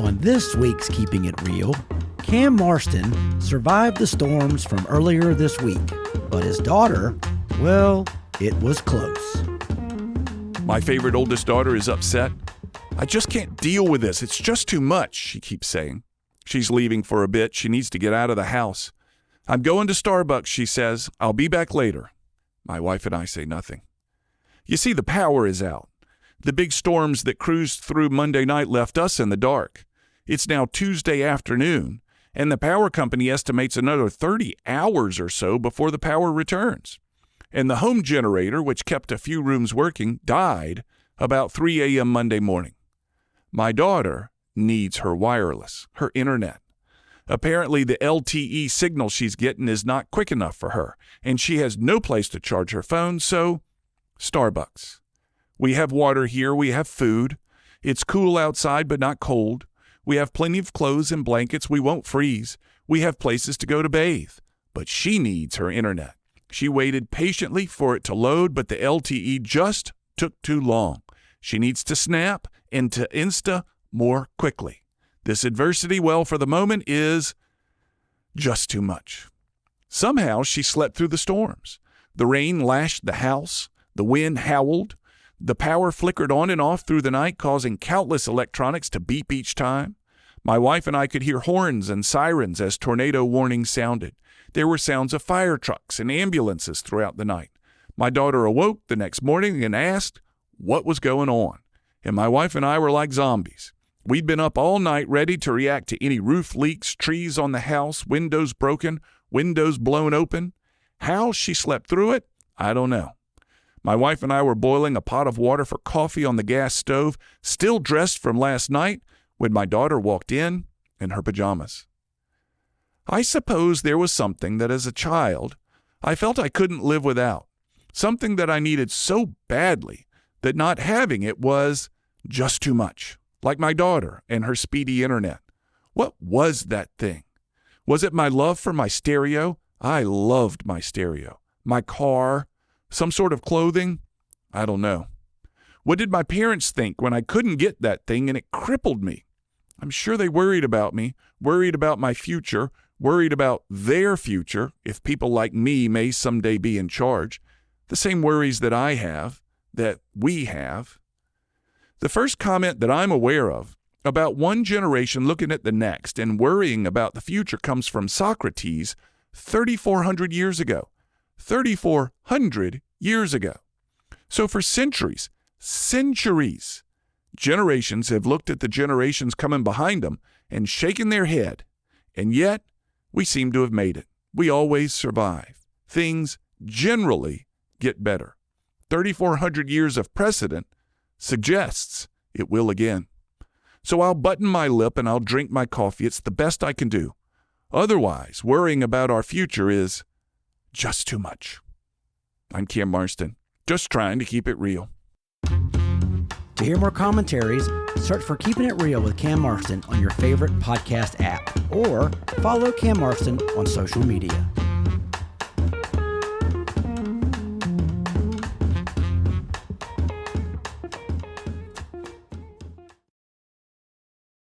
On this week's Keeping It Real, Cam Marston survived the storms from earlier this week, but his daughter, well, it was close. My favorite oldest daughter is upset. I just can't deal with this. It's just too much, she keeps saying. She's leaving for a bit. She needs to get out of the house. I'm going to Starbucks, she says. I'll be back later. My wife and I say nothing. You see, the power is out. The big storms that cruised through Monday night left us in the dark. It's now Tuesday afternoon, and the power company estimates another 30 hours or so before the power returns. And the home generator, which kept a few rooms working, died about 3 a.m. Monday morning. My daughter needs her wireless, her internet. Apparently, the LTE signal she's getting is not quick enough for her, and she has no place to charge her phone, so Starbucks. We have water here. We have food. It's cool outside, but not cold. We have plenty of clothes and blankets. We won't freeze. We have places to go to bathe. But she needs her internet. She waited patiently for it to load, but the LTE just took too long. She needs to snap and to Insta more quickly. This adversity, well, for the moment, is just too much. Somehow she slept through the storms. The rain lashed the house. The wind howled. The power flickered on and off through the night, causing countless electronics to beep each time. My wife and I could hear horns and sirens as tornado warnings sounded. There were sounds of fire trucks and ambulances throughout the night. My daughter awoke the next morning and asked what was going on. And my wife and I were like zombies. We'd been up all night ready to react to any roof leaks, trees on the house, windows broken, windows blown open. How she slept through it, I don't know. My wife and I were boiling a pot of water for coffee on the gas stove, still dressed from last night, when my daughter walked in her pajamas. I suppose there was something that as a child I felt I couldn't live without, something that I needed so badly that not having it was just too much, like my daughter and her speedy internet. What was that thing? Was it my love for my stereo? I loved my stereo. My car? Some sort of clothing? I don't know. What did my parents think when I couldn't get that thing and it crippled me? I'm sure they worried about me, worried about my future, worried about their future if people like me may someday be in charge. The same worries that I have, that we have. The first comment that I'm aware of about one generation looking at the next and worrying about the future comes from Socrates 3,400 years ago. 3,400 years ago. So for centuries, generations have looked at the generations coming behind them and shaken their head. And yet, we seem to have made it. We always survive. Things generally get better. 3,400 years of precedent suggests it will again. So I'll button my lip and I'll drink my coffee. It's the best I can do. Otherwise, worrying about our future is just too much. I'm Cam Marston, just trying to keep it real. To hear more commentaries, search for Keeping It Real with Cam Marston on your favorite podcast app or follow Cam Marston on social media.